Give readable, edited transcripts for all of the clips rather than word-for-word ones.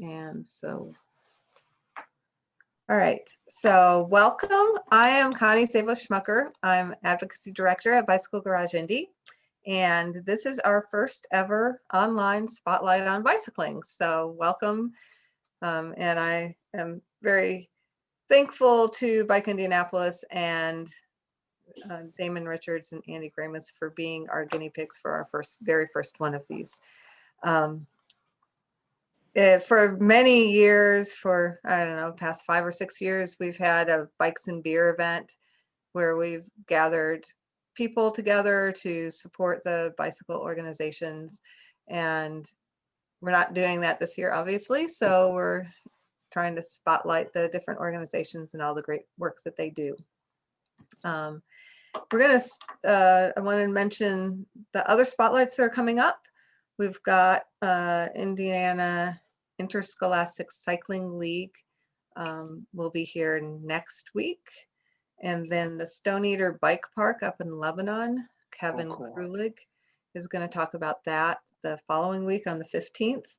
And so, all right, so welcome. I am Connie Sabo-Schmucker. I'm Advocacy Director at Bicycle Garage Indy. And this is our first ever online spotlight on bicycling. So welcome. And I am very thankful to Bike Indianapolis and Damon Richards and Andy Gramus for being our guinea pigs for our very first one of these. For many years, for I don't know, past 5 or 6 years, we've had a bikes and beer event where we've gathered people together to support the bicycle organizations. And we're not doing that this year, obviously. So we're trying to spotlight the different organizations and all the great works that they do. I want to mention the other spotlights that are coming up. We've got Indiana Interscholastic Cycling League will be here next week. And then the Stone Eater Bike Park up in Lebanon, Kevin Krulig is going to talk about that the following week on the 15th.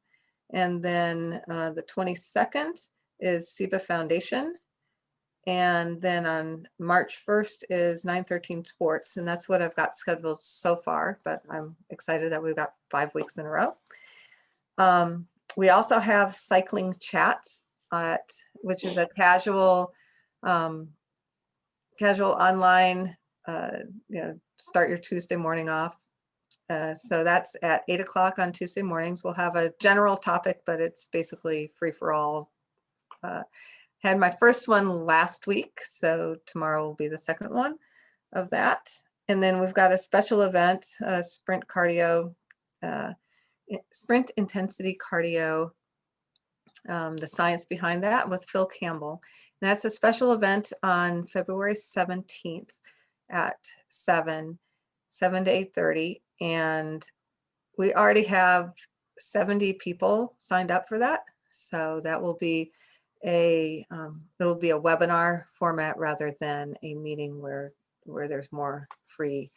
And then the 22nd is SIBA Foundation. And then on March 1st is 913 Sports. And that's what I've got scheduled so far, but I'm excited that we've got 5 weeks in a row. We also have Cycling Chats, which is a casual online, start your Tuesday morning off. So that's at 8 o'clock on Tuesday mornings. We'll have a general topic, but it's basically free for all. Had my first one last week, so tomorrow will be the second one of that. And then we've got a special event, sprint intensity cardio, the science behind that with Phil Campbell. And that's a special event on February 17th at 7 to 8:30. And we already have 70 people signed up for that. So that will be it'll be a webinar format rather than a meeting where there's more free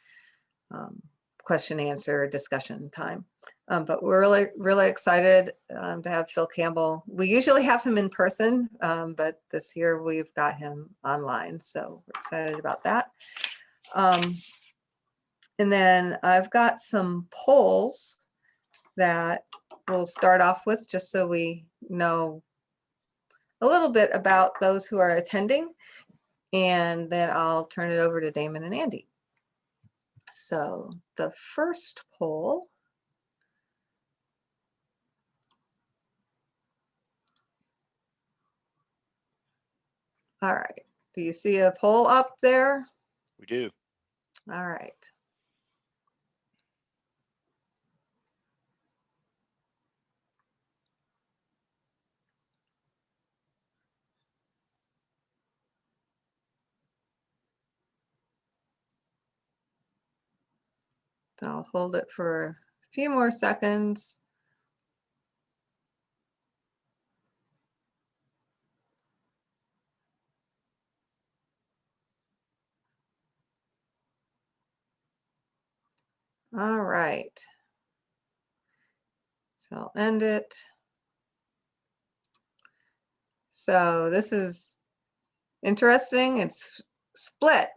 question answer discussion time. But we're really excited to have Phil Campbell. We usually have him in person, but this year we've got him online, so we're excited about that. And then I've got some polls that we'll start off with, just so we know a little bit about those who are attending, and then I'll turn it over to Damon and Andy. So the first poll . All right, do you see a poll up there? We do. All right. I'll hold it for a few more seconds. All right. So I'll end it. So this is interesting. It's split.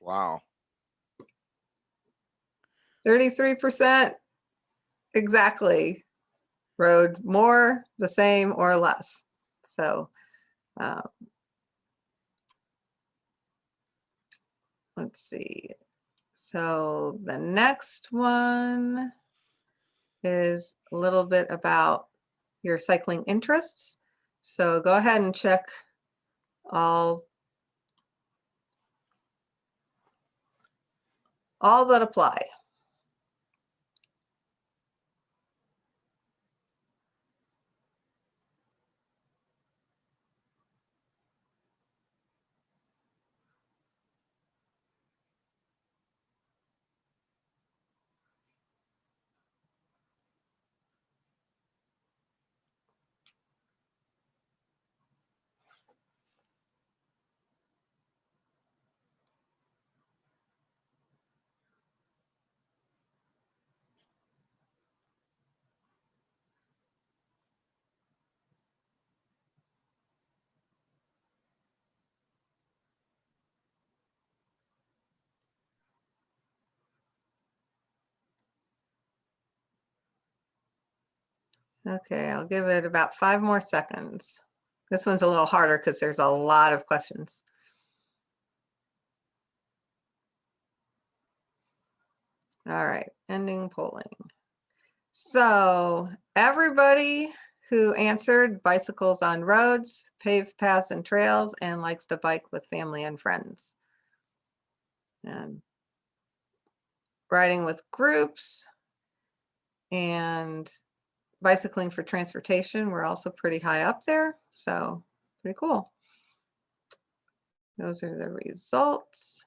Wow. 33% exactly rode more, the same, or less. So let's see. So the next one is a little bit about your cycling interests. So go ahead and check all that apply. Okay, I'll give it about 5 more seconds. This one's a little harder because there's a lot of questions. All right, ending polling. So everybody who answered bicycles on roads, paved paths and trails, and likes to bike with family and friends. And riding with groups and bicycling for transportation, we're also pretty high up there. So pretty cool. Those are the results.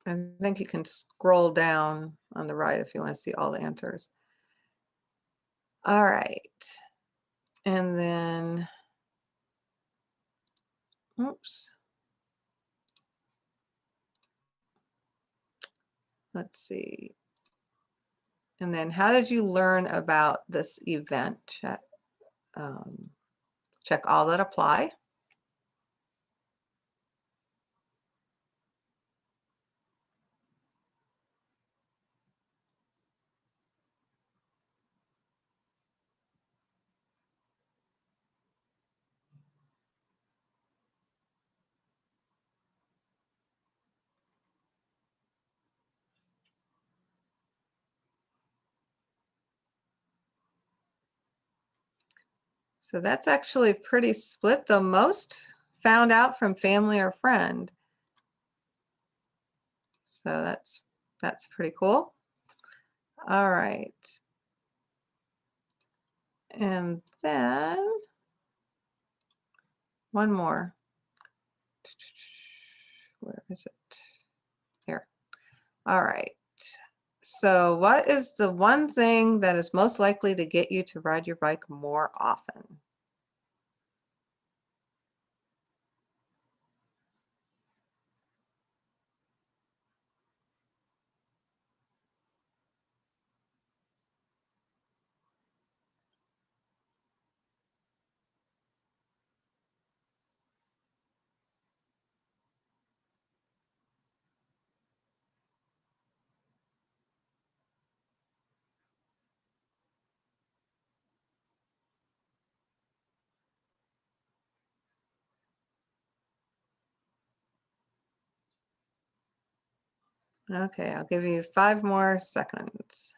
I think you can scroll down on the right if you want to see all the answers. All right. And then, oops. Let's see. And then how did you learn about this event? Check all that apply. So that's actually pretty split. The most found out from family or friend. So that's pretty cool. All right. And then one more. Where is it? Here. All right. So what is the one thing that is most likely to get you to ride your bike more often? Okay, I'll give you 5 more seconds.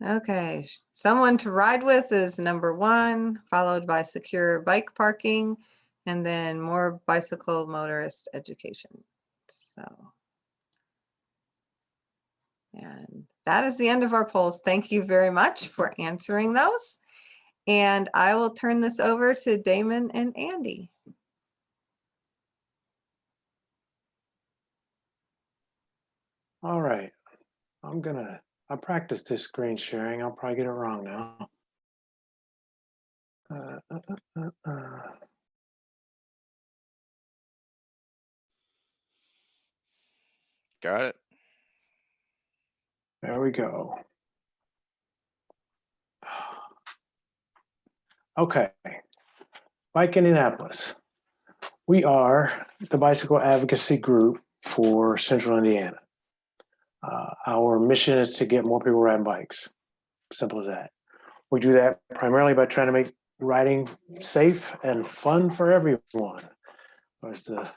Okay, someone to ride with is number 1, followed by secure bike parking, and then more bicycle motorist education. So, and that is the end of our polls. Thank you very much for answering those. And I will turn this over to Damon and Andy. All right, I practiced this screen sharing. I'll probably get it wrong now. Got it. There we go. Okay, Bike Indianapolis. We are the bicycle advocacy group for Central Indiana. Our mission is to get more people riding bikes. Simple as that. We do that primarily by trying to make riding safe and fun for everyone. There's the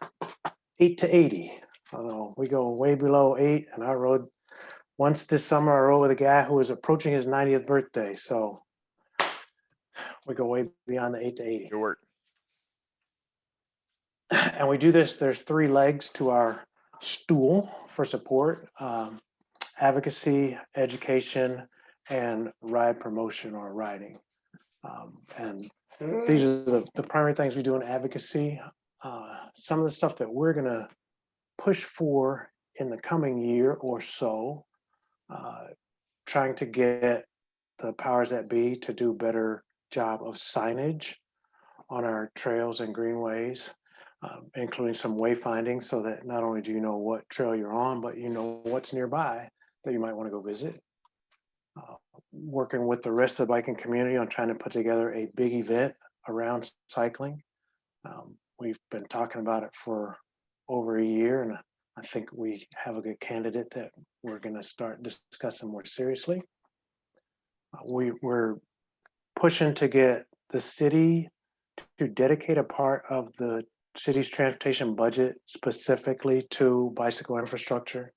8 to 80. Although we go way below 8, and I rode once this summer. I rode with a guy who was approaching his 90th birthday. So we go way beyond the 8 to 80. Good work. And we do this, there's 3 legs to our stool for support: advocacy, education, and ride promotion or riding. And these are the primary things we do in advocacy. Some of the stuff that we're going to push for in the coming year or so, trying to get the powers that be to do a better job of signage on our trails and greenways, including some wayfinding, so that not only do you know what trail you're on, but you know what's nearby that you might want to go visit. working with the rest of the biking community on trying to put together a big event around cycling. We've been talking about it for over a year, and I think we have a good candidate that we're going to start discussing more seriously. We're pushing to get the city to dedicate a part of the city's transportation budget specifically to bicycle infrastructure.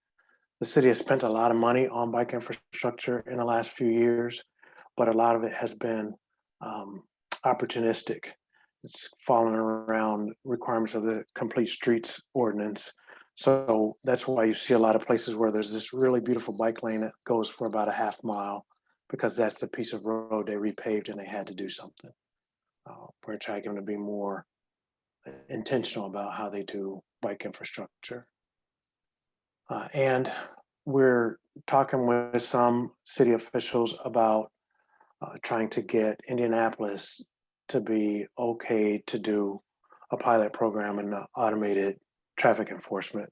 The city has spent a lot of money on bike infrastructure in the last few years, but a lot of it has been opportunistic. It's fallen around requirements of the Complete Streets Ordinance. So that's why you see a lot of places where there's this really beautiful bike lane that goes for about a half mile, because that's the piece of road they repaved and they had to do something. We're trying to be more intentional about how they do bike infrastructure. And we're talking with some city officials about trying to get Indianapolis to be okay to do a pilot program in automated traffic enforcement,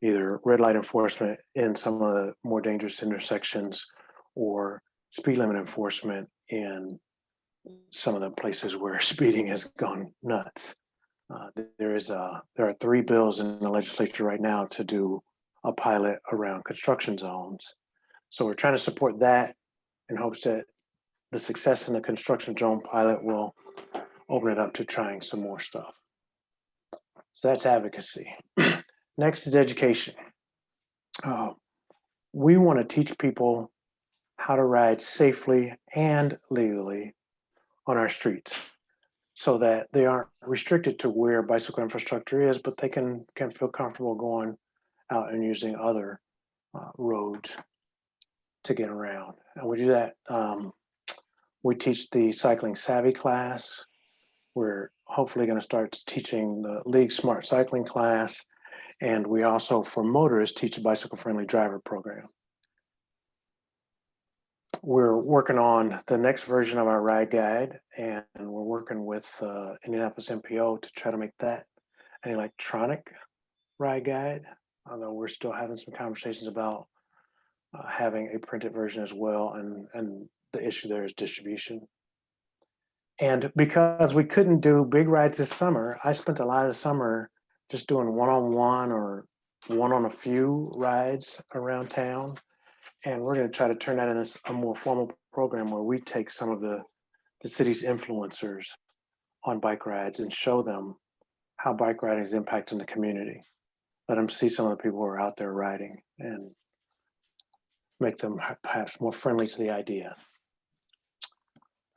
either red light enforcement in some of the more dangerous intersections or speed limit enforcement in some of the places where speeding has gone nuts. There are 3 bills in the legislature right now to do a pilot around construction zones. So we're trying to support that in hopes that the success in the construction zone pilot will open it up to trying some more stuff. So that's advocacy. Next is education. We want to teach people how to ride safely and legally on our streets so that they aren't restricted to where bicycle infrastructure is, but they can feel comfortable going out and using other roads to get around. And we do that. We teach the cycling savvy class. We're hopefully going to start teaching the League Smart Cycling class. And we also, for motorists, teach a bicycle friendly driver program. We're working on the next version of our ride guide, and we're working with Indianapolis MPO to try to make that an electronic ride guide, although we're still having some conversations about having a printed version as well, and the issue there is distribution. And because we couldn't do big rides this summer, I spent a lot of the summer just doing one-on-one or one-on-a-few rides around town. And we're going to try to turn that into a more formal program where we take some of the city's influencers on bike rides and show them how bike riding is impacting the community. Let them see some of the people who are out there riding and make them perhaps more friendly to the idea.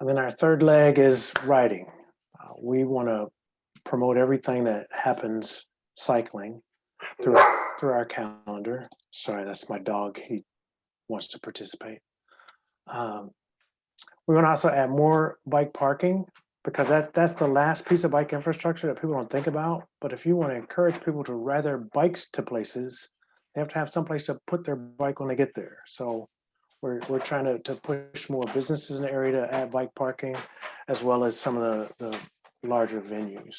And then our third leg is riding. We want to promote everything that happens cycling through our calendar. Sorry, that's my dog. He wants to participate. We want to also add more bike parking, because that's the last piece of bike infrastructure that people don't think about. But if you want to encourage people to ride their bikes to places, they have to have someplace to put their bike when they get there. So we're trying to push more businesses in the area to add bike parking, as well as some of the larger venues.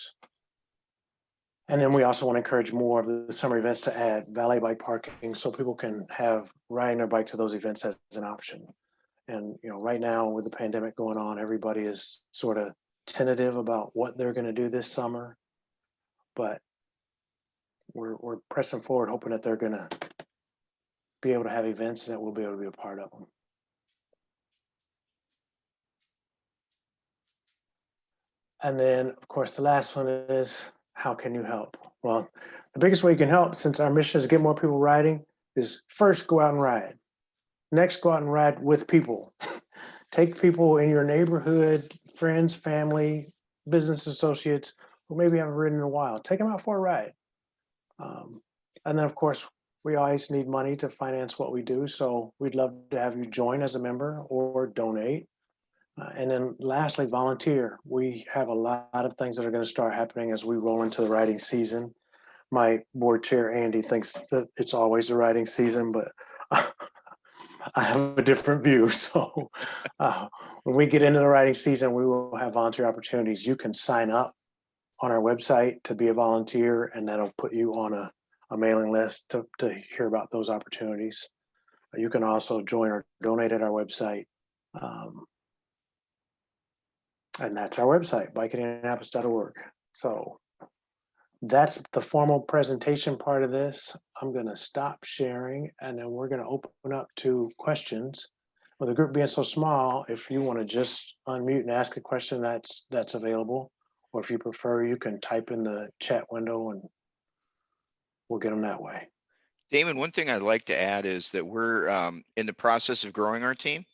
And then we also want to encourage more of the summer events to add valet bike parking so people can have riding their bike to those events as an option. And right now with the pandemic going on, everybody is sort of tentative about what they're going to do this summer, but we're pressing forward, hoping that they're going to be able to have events and that we'll be able to be a part of them. And then, of course, the last one is, how can you help? Well, the biggest way you can help, since our mission is to get more people riding, is first go out and ride. Next, go out and ride with people. Take people in your neighborhood, friends, family, business associates who maybe haven't ridden in a while. Take them out for a ride. And then, of course, we always need money to finance what we do. So we'd love to have you join as a member or donate. And then lastly, volunteer. We have a lot of things that are going to start happening as we roll into the riding season. My board chair, Andy, thinks that it's always the riding season, but I have a different view. So when we get into the riding season, we will have volunteer opportunities. You can sign up on our website to be a volunteer, and that'll put you on a mailing list to hear about those opportunities. You can also join or donate at our website. And that's our website, bikeindianapolis.org. So that's the formal presentation part of this. I'm going to stop sharing, and then we're going to open up to questions. With the group being so small, if you want to just unmute and ask a question, that's available. Or if you prefer, you can type in the chat window and we'll get them that way. Damon, one thing I'd like to add is that we're in the process of growing our team,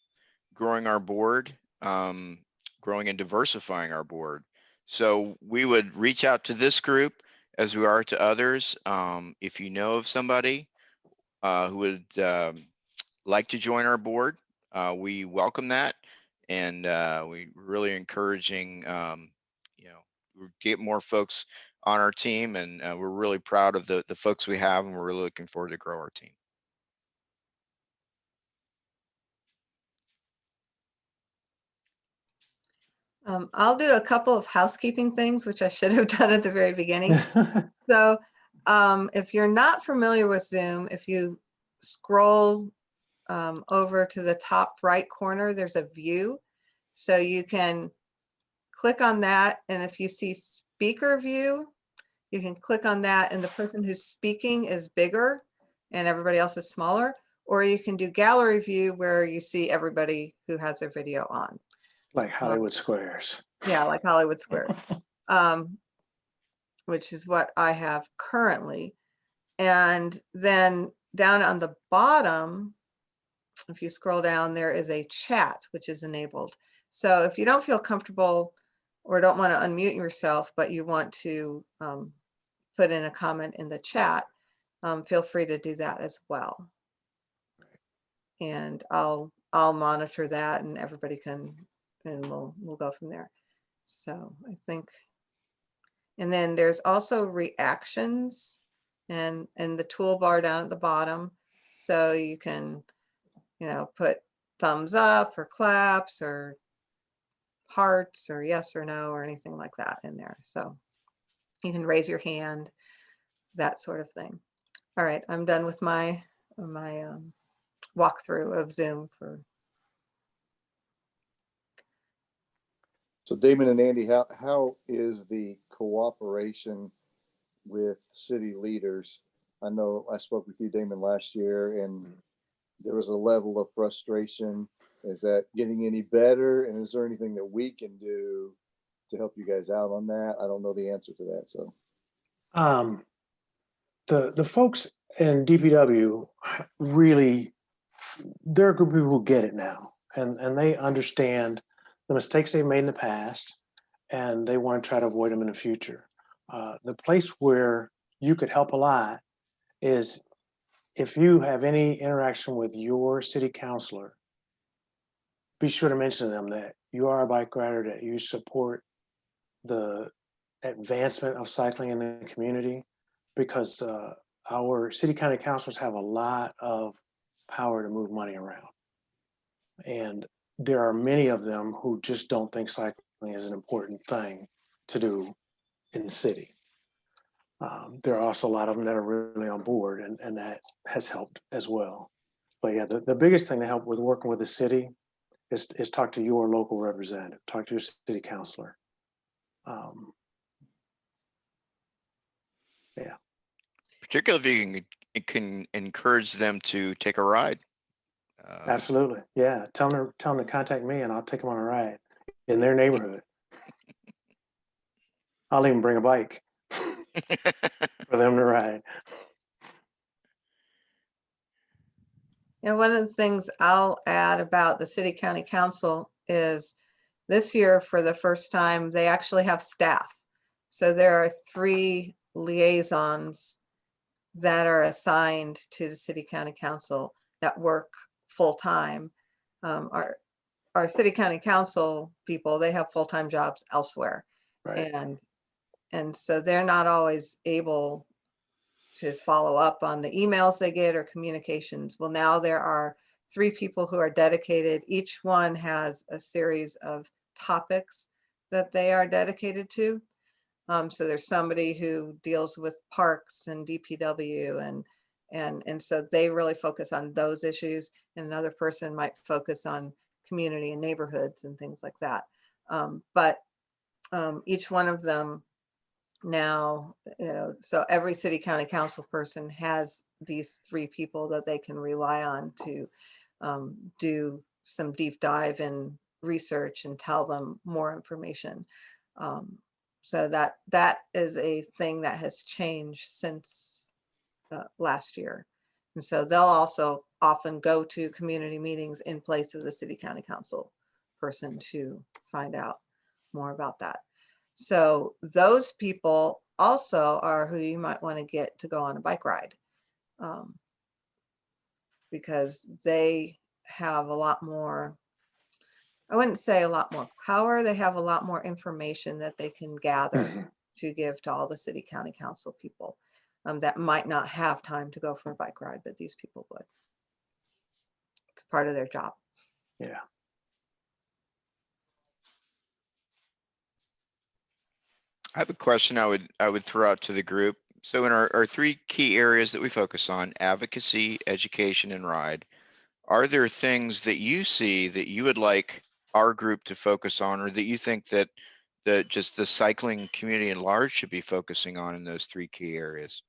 growing our board, growing and diversifying our board. So we would reach out to this group as we are to others. If you know of somebody who would like to join our board, we welcome that, and we really encouraging get more folks on our team, and we're really proud of the folks we have, and we're really looking forward to grow our team. I'll do a couple of housekeeping things, which I should have done at the very beginning. So if you're not familiar with Zoom, if you scroll over to the top right corner, there's a view. So you can click on that. And if you see speaker view, you can click on that and the person who's speaking is bigger and everybody else is smaller. Or you can do gallery view where you see everybody who has their video on. Like Hollywood Squares. Yeah, like Hollywood Squares, which is what I have currently. And then down on the bottom, if you scroll down, there is a chat, which is enabled. So if you don't feel comfortable or don't want to unmute yourself, but you want to put in a comment in the chat, feel free to do that as well. And I'll monitor that, and everybody can, and we'll go from there. So I think, and then there's also reactions and the toolbar down at the bottom. So you can, put thumbs up or claps or hearts or yes or no or anything like that in there. So you can raise your hand, that sort of thing. All right, I'm done with my walkthrough of Zoom for. So Damon and Andy, how is the cooperation with city leaders? I know I spoke with you, Damon, last year, and there was a level of frustration. Is that getting any better? And is there anything that we can do to help you guys out on that? I don't know the answer to that. So the folks in DPW really, they're a group of people who get it now, and they understand the mistakes they've made in the past, and they want to try to avoid them in the future. The place where you could help a lot is if you have any interaction with your city councilor, be sure to mention to them that you are a bike rider, that you support the advancement of cycling in the community, because our city county councilors have a lot of power to move money around. And there are many of them who just don't think cycling is an important thing to do in the city. There are also a lot of them that are really on board, and that has helped as well. But yeah, the biggest thing to help with working with the city is talk to your local representative, talk to your city councilor. Yeah. Particularly if you can encourage them to take a ride. Absolutely. Yeah. Tell them to contact me and I'll take them on a ride in their neighborhood. I'll even bring a bike for them to ride. And one of the things I'll add about the city county council is this year, for the first time, they actually have staff. So there are 3 liaisons that are assigned to the city county council that work full time. Our city county council people, they have full-time jobs elsewhere. Right. And so they're not always able to follow up on the emails they get or communications. Well, now there are 3 people who are dedicated. Each one has a series of topics that they are dedicated to. So there's somebody who deals with parks and DPW And so they really focus on those issues, and another person might focus on community and neighborhoods and things like that. But each one of them now, so every city county council person has these 3 people that they can rely on to do some deep dive in research and tell them more information. So that is a thing that has changed since last year. And so they'll also often go to community meetings in place of the city county council person to find out more about that. So those people also are who you might want to get to go on a bike ride, because they have a lot more, I wouldn't say a lot more power, they have a lot more information that they can gather to give to all the city county council people that might not have time to go for a bike ride, but these people would. It's part of their job. Yeah. I have a question I would throw out to the group. So in our 3 key areas that we focus on, advocacy, education, and ride, are there things that you see that you would like our group to focus on, or that you think that just the cycling community at large should be focusing on in those 3 key areas?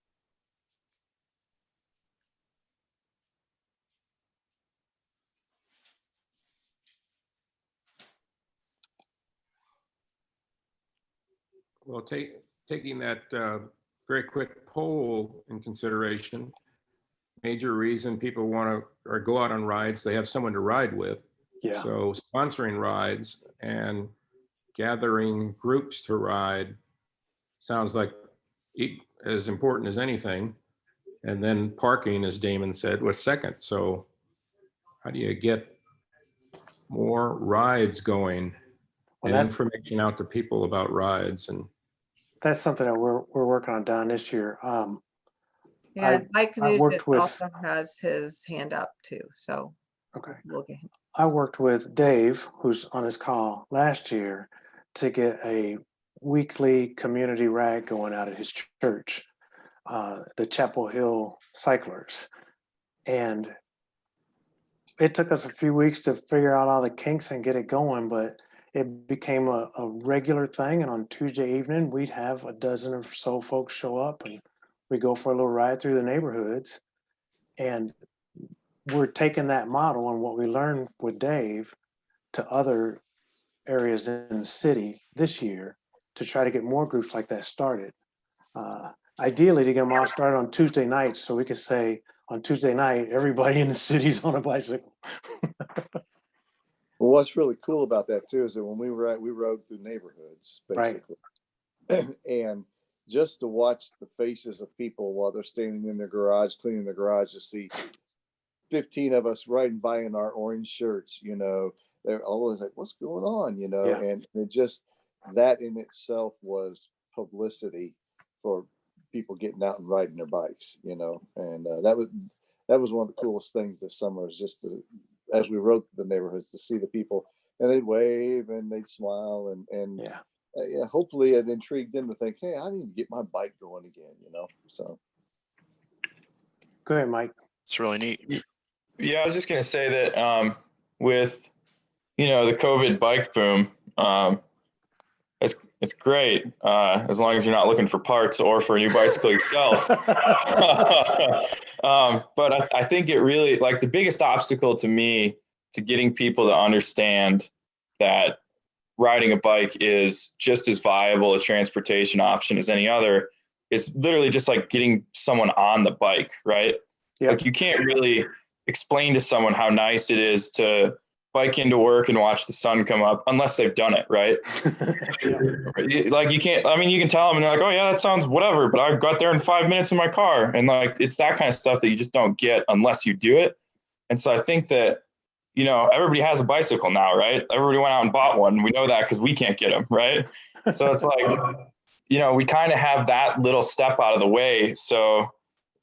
Well, taking that very quick poll in consideration, major reason people want to or go out on rides, they have someone to ride with. Yeah. So sponsoring rides and gathering groups to ride sounds like as important as anything. And then parking, as Damon said, was second. So how do you get more rides going and information out to people about rides? And that's something that we're working on down this year. Yeah, Mike I worked Nugent with- also has his hand up too, so Okay. we'll get him. I worked with Dave, who's on his call last year, to get a weekly community ride going out at his church, the Chapel Hill Cyclers. And it took us a few weeks to figure out all the kinks and get it going, but it became a regular thing. And on Tuesday evening, we'd have a dozen or so folks show up, and we go for a little ride through the neighborhoods. And we're taking that model and what we learned with Dave to other areas in the city this year to try to get more groups like that started. Ideally, to get them all started on Tuesday nights, so we could say on Tuesday night, everybody in the city's on a bicycle. Well, what's really cool about that too is that when we rode through neighborhoods, basically. Right. And just to watch the faces of people while they're standing in their garage, cleaning their garage, to see 15 of us riding by in our orange shirts, they're always like, what's going on, Yeah. And it just, that in itself was publicity for people getting out and riding their bikes, and that was one of the coolest things this summer, is just as we rode through the neighborhoods, to see the people, and they'd wave and they'd smile, and yeah, hopefully it intrigued them to think, hey, I need to get my bike going again, so. Go ahead, Mike. It's really neat. Yeah, I was just going to say that with, the COVID bike boom, it's great as long as you're not looking for parts or for a new bicycle yourself. But I think it really, like, the biggest obstacle to me to getting people to understand that riding a bike is just as viable a transportation option as any other is literally just like getting someone on the bike, right? Yeah. Like, you can't really explain to someone how nice it is to bike into work and watch the sun come up unless they've done it, right? Like, you can't, you can tell them and they're like, oh yeah, that sounds whatever, but I got there in 5 minutes in my car. And like, it's that kind of stuff that you just don't get unless you do it. And so I think that, everybody has a bicycle now, right? Everybody went out and bought one. We know that because we can't get them, right? So it's like, we kind of have that little step out of the way. So,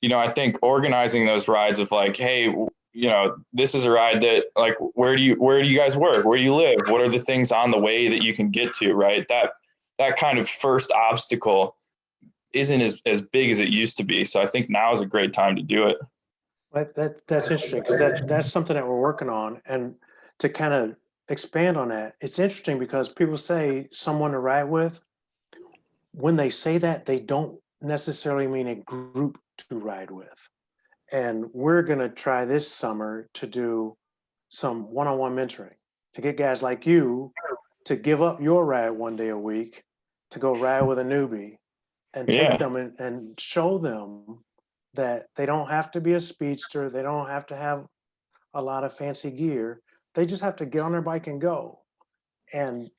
I think organizing those rides of like, hey, this is a ride that, like, where do you guys work? Where do you live? What are the things on the way that you can get to, right? That kind of first obstacle isn't as big as it used to be. So I think now is a great time to do it. That's interesting, because that's something that we're working on. And to kind of expand on that, it's interesting because people say someone to ride with. When they say that, they don't necessarily mean a group to ride with. And we're going to try this summer to do some one-on-one mentoring to get guys like you to give up your ride one day a week to go ride with a newbie and Yeah. take them and show them that they don't have to be a speedster. They don't have to have a lot of fancy gear. They just have to get on their bike and go. And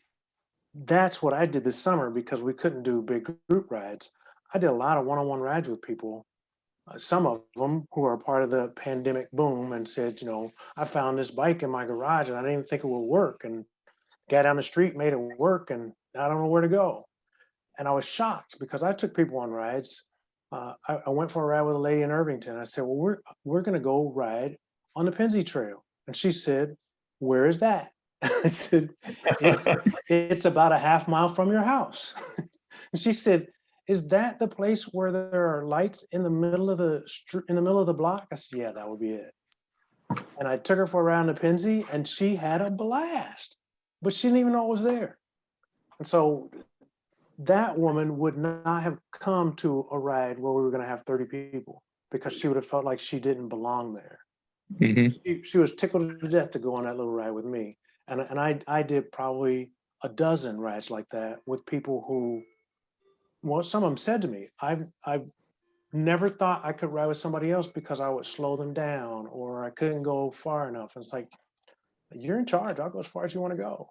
that's what I did this summer because we couldn't do big group rides. I did a lot of one-on-one rides with people, some of them who are part of the pandemic boom, and said, I found this bike in my garage and I didn't even think it would work, and got down the street, made it work, and I don't know where to go. And I was shocked because I took people on rides. I went for a ride with a lady in Irvington. I said, well, we're going to go ride on the Pennsy Trail. And she said, where is that? I said, it's about a half mile from your house. And she said, is that the place where there are lights in the middle of the block? I said, yeah, that would be it. And I took her for a ride on the Pennsy, and she had a blast, but she didn't even know it was there. And so that woman would not have come to a ride where we were going to have 30 people because she would have felt like she didn't belong there. Mm-hmm. She was tickled to death to go on that little ride with me. And I did probably a dozen rides like that with people who, well, some of them said to me, I've never thought I could ride with somebody else because I would slow them down or I couldn't go far enough. And it's like, you're in charge. I'll go as far as you want to go.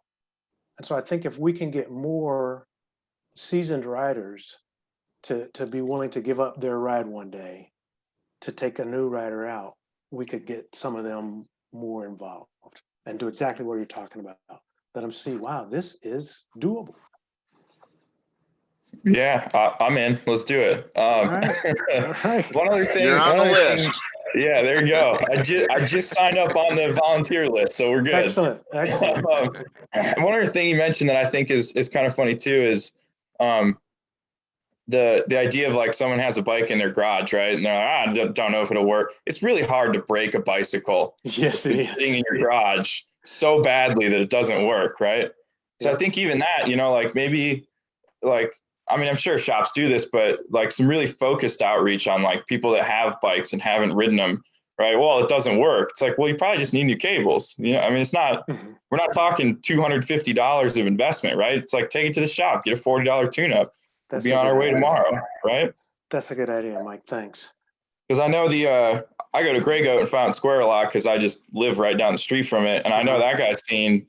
And so I think if we can get more seasoned riders to be willing to give up their ride one day to take a new rider out, we could get some of them more involved and do exactly what you're talking about. Let them see, wow, this is doable. Yeah, I'm in. Let's do it. All right. One other thing. You're on the list. Yeah, there you go. I just signed up on the volunteer list, so we're good. Excellent. One other thing you mentioned that I think is kind of funny too is the idea of like someone has a bike in their garage, right? And they're like, I don't know if it'll work. It's really hard to break a bicycle. Yes, it is. Sitting in your garage so badly that it doesn't work, right? So I think even that, like maybe like, I mean, I'm sure shops do this, but like some really focused outreach on like people that have bikes and haven't ridden them, right? Well, it doesn't work. It's like, well, you probably just need new cables. I mean, it's not, we're not talking $250 of investment, right? It's like, take it to the shop, get a $40 tune-up. We'll be on our way tomorrow, right? That's a good idea, Mike. Thanks. Because I know I go to Grey Goat and Fountain Square a lot because I just live right down the street from it. And I know that guy's seen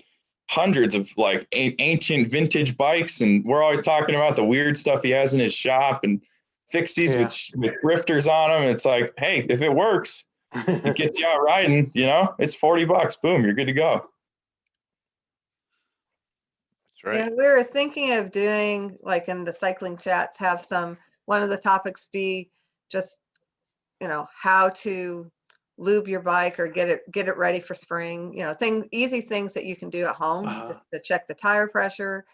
hundreds of like ancient vintage bikes, and we're always talking about the weird stuff he has in his shop and fixies with drifters on them. And it's like, hey, if it works, it gets you out riding, it's $40. Boom, you're good to go. That's right. Yeah, we were thinking of doing, like in the cycling chats, have one of the topics be just, how to lube your bike or get it ready for spring, easy things that you can do at home to check the tire pressure.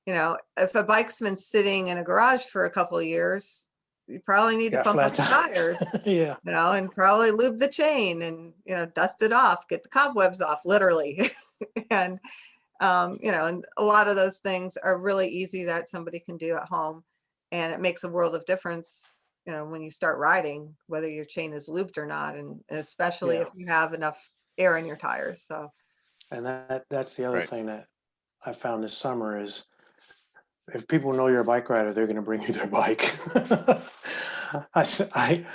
If a bike's been sitting in a garage for a couple of years, you probably need to pump up the tires, Yeah. And probably lube the chain and, dust it off, get the cobwebs off, literally. And, and a lot of those things are really easy that somebody can do at home. And it makes a world of difference, when you start riding, whether your chain is lubed or not, and especially if you have enough air in your tires. So, and that's the other thing that I found this summer is if people know you're a bike rider, they're going to bring you their bike. I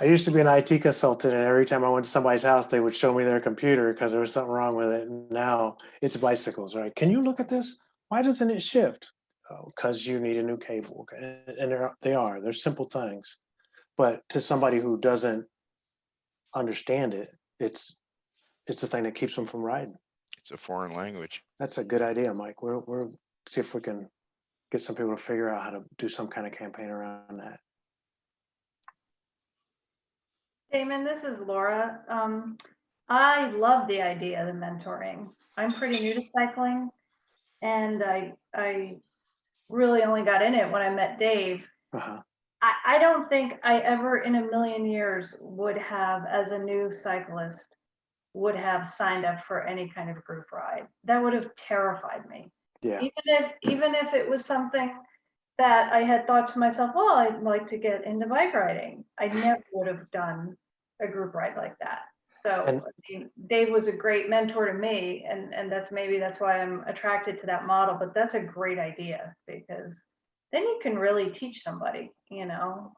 used to be an IT consultant, and every time I went to somebody's house, they would show me their computer because there was something wrong with it. And now it's bicycles, right? Can you look at this? Why doesn't it shift? Because you need a new cable. And they're simple things. But to somebody who doesn't understand it, it's the thing that keeps them from riding. It's a foreign language. That's a good idea, Mike. We'll see if we can get some people to figure out how to do some kind of campaign around that. Damon, this is Laura. I love the idea of the mentoring. I'm pretty new to cycling, and I really only got in it when I met Dave. Uh-huh. I don't think I ever in a million years would have, as a new cyclist, would have signed up for any kind of group ride. That would have terrified me. Yeah. Even if it was something that I had thought to myself, well, I'd like to get into bike riding, I never would have done a group ride like that. So And- I mean, Dave was a great mentor to me, and that's why I'm attracted to that model. But that's a great idea, because then you can really teach somebody, you know.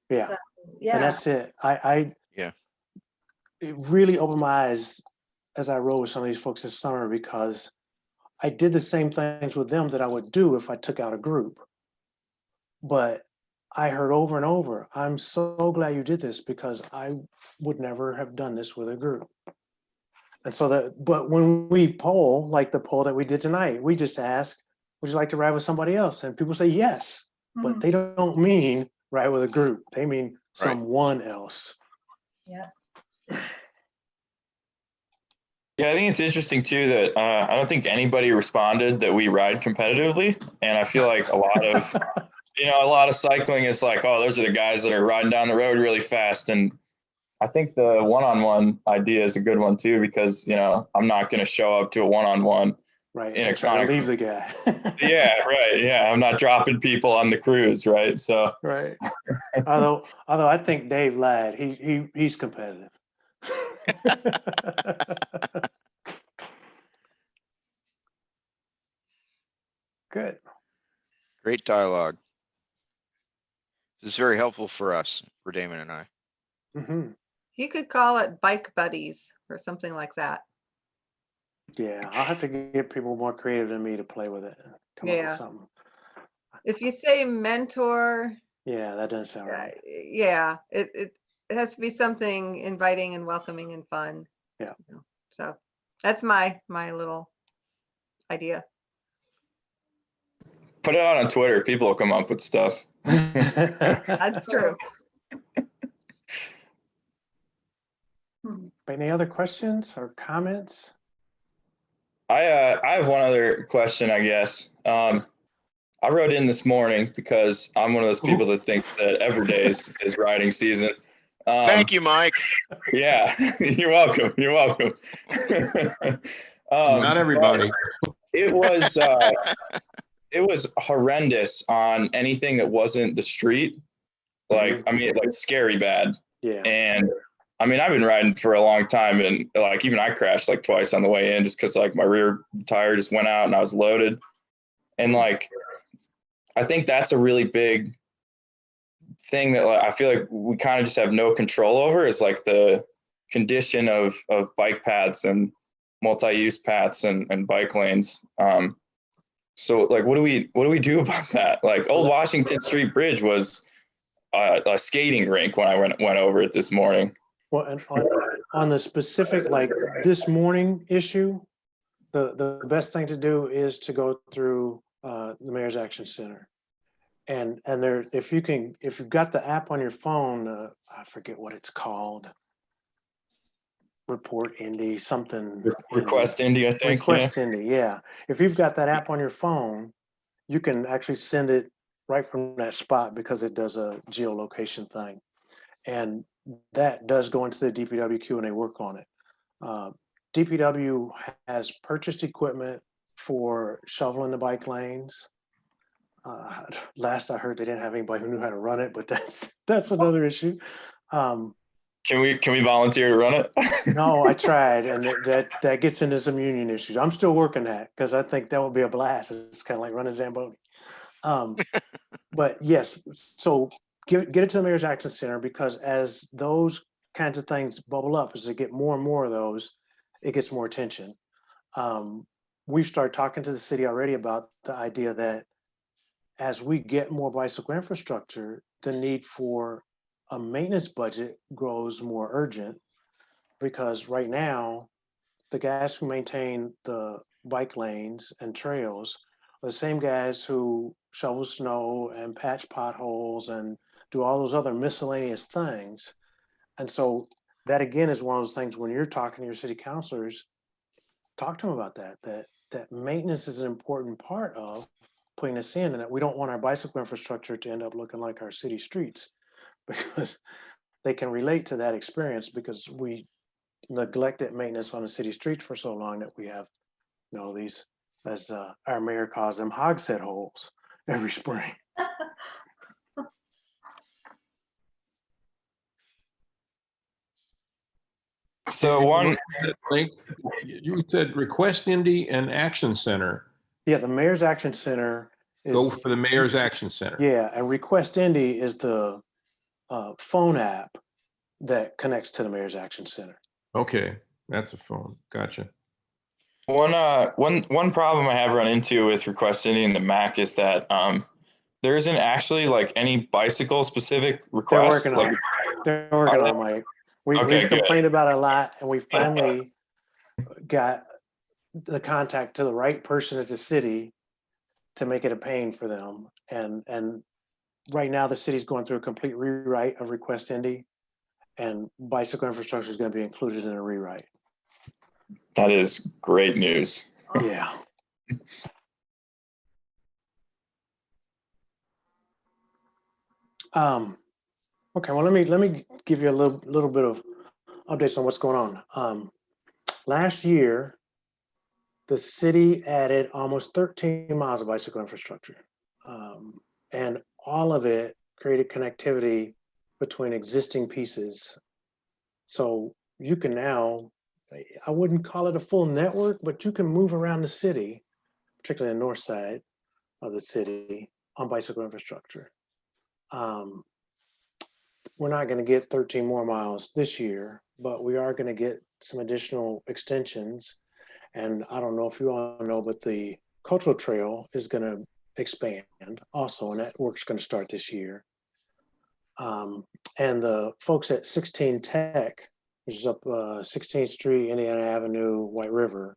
Yeah. So, And yeah. that's it. Yeah. It really opened my eyes as I rode with some of these folks this summer, because I did the same things with them that I would do if I took out a group. But I heard over and over, I'm so glad you did this, because I would never have done this with a group. And so but when we poll, like the poll that we did tonight, we just ask, would you like to ride with somebody else? And people say yes, but Mhm. they don't mean ride with a group. They mean Right. someone else. Yeah. Yeah, I think it's interesting too that I don't think anybody responded that we ride competitively, and I feel like a lot of cycling is like, oh, those are the guys that are riding down the road really fast, and I think the one-on-one idea is a good one too, because I'm not going to show up to a one-on-one Right. in a And try to chronic. leave the guy. Yeah, right. Yeah, I'm not dropping people on the cruise, right? So Right. Although I think Dave lied. He's competitive. Good. Great dialogue. This is very helpful for us, for Damon and I. Hmm. You could call it bike buddies or something like that. Yeah, I'll have to get people more creative than me to play with it and come up with Yeah. something. If you say mentor, Yeah, that doesn't sound right. yeah, it has to be something inviting and welcoming and fun. Yeah. you know. So that's my little idea. put it out on Twitter. People will come up with stuff. That's true. Any other questions or comments? I have one other question, I guess. I wrote in this morning because I'm one of those people that thinks that every day is riding season. Thank you, Mike. Yeah, you're welcome. You're welcome. Not everybody. It was horrendous on anything that wasn't the street. Like, I mean, like scary bad. Yeah. And I mean, I've been riding for a long time, and like even I crashed like twice on the way in just because like my rear tire just went out and I was loaded. And like, I think that's a really big thing that like, I feel like we kind of just have no control over, is like the condition of bike paths and multi-use paths and bike lanes. So like, what do we do about that? Like Old Washington Street Bridge was a skating rink when I went over it this morning. Well, and on the specific, like this morning issue, the best thing to do is to go through the Mayor's Action Center. And there, if you've got the app on your phone, I forget what it's called. Report Indy, something. Request Indy, I think. Request Indy, yeah. If you've got that app on your phone, you can actually send it right from that spot, because it does a geolocation thing. And that does go into the DPW queue and they work on it. DPW has purchased equipment for shoveling the bike lanes. Last I heard, they didn't have anybody who knew how to run it, but that's another issue. Can we volunteer to run it? No, I tried, and that gets into some union issues. I'm still working that, because I think that would be a blast. It's kind of like running Zamboni. But yes, so get it to the Mayor's Action Center, because as those kinds of things bubble up, as they get more and more of those, it gets more attention. We've started talking to the city already about the idea that as we get more bicycle infrastructure, the need for a maintenance budget grows more urgent, because right now, the guys who maintain the bike lanes and trails are the same guys who shovel snow and patch potholes and do all those other miscellaneous things. And so that again is one of those things, when you're talking to your city councilors, talk to them about that maintenance is an important part of putting this in, and that we don't want our bicycle infrastructure to end up looking like our city streets, because they can relate to that experience, because we neglected maintenance on the city streets for so long that we have, these, as our mayor calls them, hogshead holes every spring. So one, Link, you said Request Indy and Action Center. Yeah, the Mayor's Action Center Go is, for the Mayor's Action Center. yeah, and Request Indy is the phone app that connects to the Mayor's Action Center. Okay, that's a phone. Gotcha. one problem I have run into with Request Indy and the Mac is that there isn't actually like any bicycle specific They're requests. working Like, on it. They're working Are on it, Mike. Okay, We've good. complained about it a lot, and we finally got the contact to the right person at the city to make it a pain for them. And right now, the city's going through a complete rewrite of Request Indy, and bicycle infrastructure is going to be included in a rewrite. That is great news. Yeah. Okay, well, let me give you a little bit of updates on what's going on. Last year, the city added almost 13 miles of bicycle infrastructure, and all of it created connectivity between existing pieces. So you can now, I wouldn't call it a full network, but you can move around the city, particularly the north side of the city, on bicycle infrastructure. We're not going to get 13 more miles this year, but we are going to get some additional extensions. And I don't know if you all know, but the cultural trail is going to expand also, and that work's going to start this year. And the folks at 16 Tech, which is up 16th Street, Indiana Avenue, White River,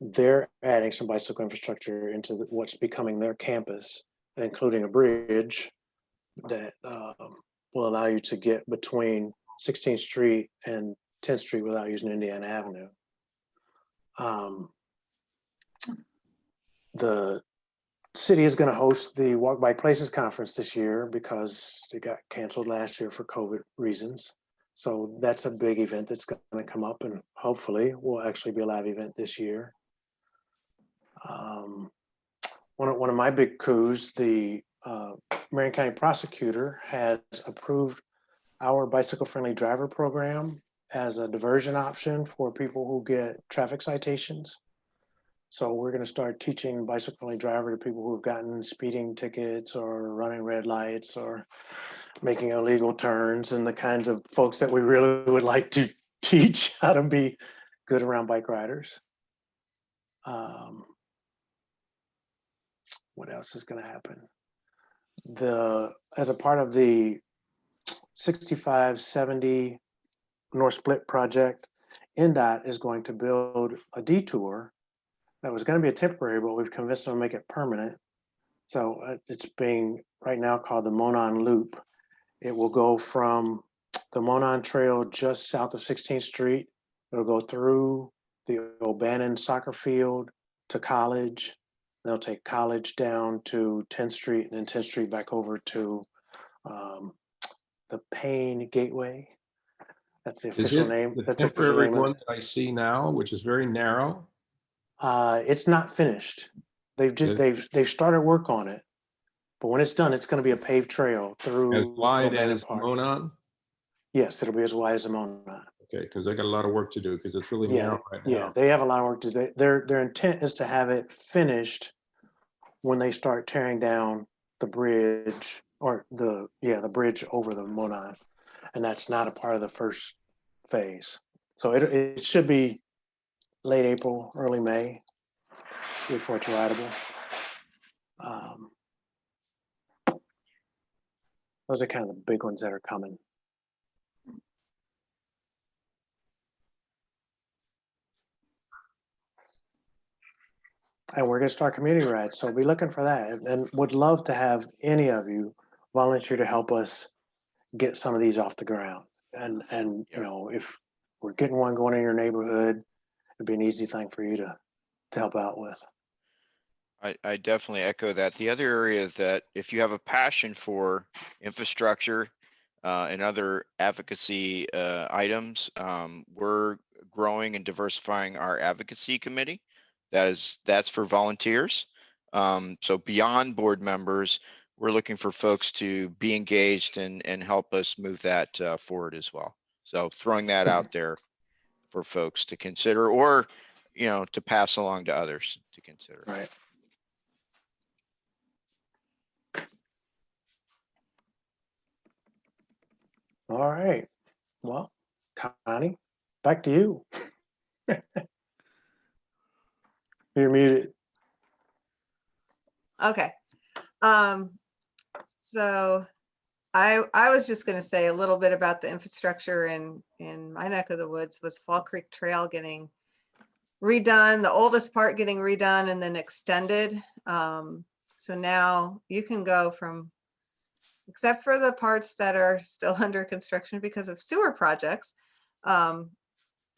they're adding some bicycle infrastructure into what's becoming their campus, including a bridge that will allow you to get between 16th Street and 10th Street without using Indiana Avenue. The city is going to host the Walk by Places conference this year because it got canceled last year for COVID reasons. So that's a big event that's going to come up, and hopefully will actually be a live event this year. One of my big coups, the Marion County prosecutor has approved our bicycle-friendly driver program as a diversion option for people who get traffic citations. So we're going to start teaching bicycle-friendly driver to people who have gotten speeding tickets or running red lights or making illegal turns, and the kinds of folks that we really would like to teach how to be good around bike riders. What else is going to happen? As a part of the 6570 North Split project, NDOT is going to build a detour that was going to be a temporary, but we've convinced them to make it permanent. So it's being right now called the Monon Loop. It will go from the Monon Trail just south of 16th Street. It'll go through the O'Bannon soccer field to College. They'll take College down to 10th Street, and then 10th Street back over to the Payne Gateway. That's the official name. The That's the official temporary name. one that I see now, which is very narrow. It's not finished. They've started work on it, but when it's done, it's going to be a paved trail through As wide O'Bannon as Park. Monon. Yes, it'll be as wide as a Monon. Okay, because they got a lot of work to do because it's really narrow right now. Yeah, they have a lot of work to do. Their intent is to have it finished when they start tearing down the bridge, or the bridge over the Monon, and that's not a part of the first phase. So it should be late April, early May before it's rideable. Those are kind of the big ones that are coming. And we're going to start community rides, so be looking for that, and would love to have any of you volunteer to help us get some of these off the ground. And if we're getting one going in your neighborhood, it'd be an easy thing for you to help out with. I definitely echo that. The other area that if you have a passion for infrastructure and other advocacy items, we're growing and diversifying our advocacy committee. That's for volunteers. So beyond board members, we're looking for folks to be engaged and help us move that forward as well. So throwing that out there for folks to consider, or to pass along to others to consider. Right. All right. Well, Connie, back to you. You're muted. Okay. So I was just going to say a little bit about the infrastructure in my neck of the woods. Was Fall Creek Trail getting redone, the oldest part getting redone and then extended. So now you can go from, except for the parts that are still under construction because of sewer projects,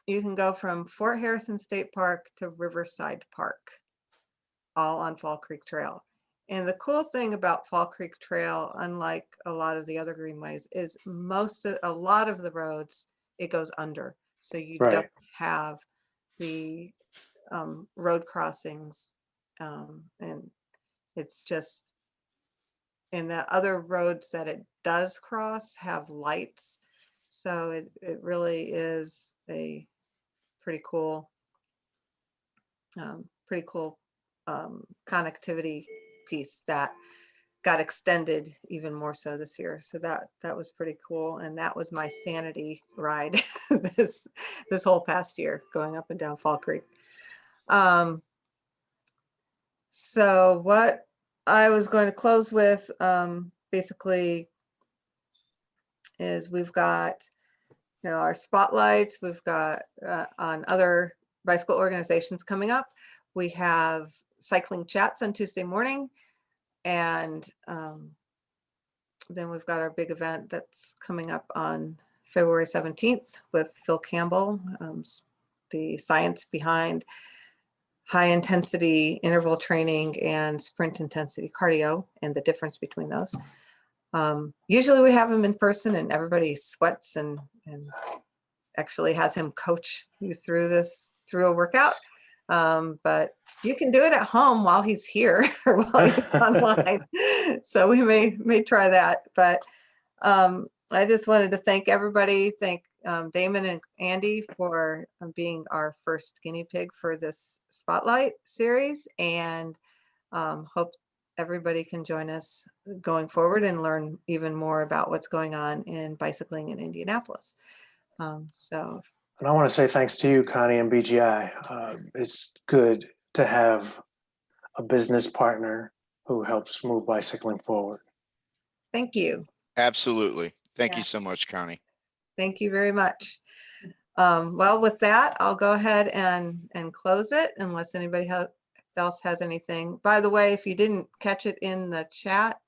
you can go from Fort Harrison State Park to Riverside Park, all on Fall Creek Trail. And the cool thing about Fall Creek Trail, unlike a lot of the other greenways, is a lot of the roads, it goes under. So you Right. don't have the road crossings. And it's just, and the other roads that it does cross have lights. So it really is a pretty cool connectivity piece that got extended even more so this year. So that was pretty cool. And that was my sanity ride this whole past year, going up and down Fall Creek. So what I was going to close with basically is we've got our spotlights, we've got on other bicycle organizations coming up. We have cycling chats on Tuesday morning, and then we've got our big event that's coming up on February 17th with Phil Campbell, the science behind high intensity interval training and sprint intensity cardio and the difference between those. Usually we have him in person and everybody sweats and actually has him coach you through a workout. But you can do it at home while he's here or while he's online. So we may try that. But I just wanted to thank everybody. Thank Damon and Andy for being our first guinea pig for this spotlight series, and hope everybody can join us going forward and learn even more about what's going on in bicycling in Indianapolis. And I want to say thanks to you, Connie, and BGI. It's good to have a business partner who helps move bicycling forward. Thank you. Absolutely. Thank Yeah. you so much, Connie. Thank you very much. Well, with that, I'll go ahead and close it unless anybody else has anything. By the way, if you didn't catch it in the chat,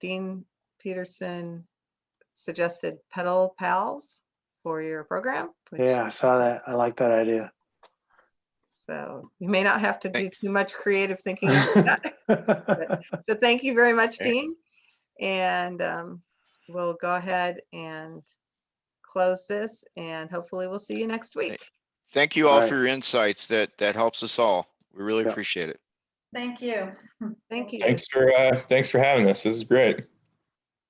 Dean Peterson suggested pedal pals for your program. Yeah, I saw that. I like that idea. So you may not have to do too much creative thinking after that. So thank you very much, Dean. And we'll go ahead and close this, and hopefully we'll see you next week. Thank you all All right. for your insights. That helps us all. We really Yep. appreciate it. Thank you. Thank you. Thanks for having this. This is great.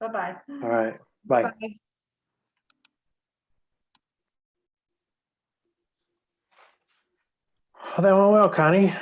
Bye-bye. All right. Bye. Bye. That went well, Connie.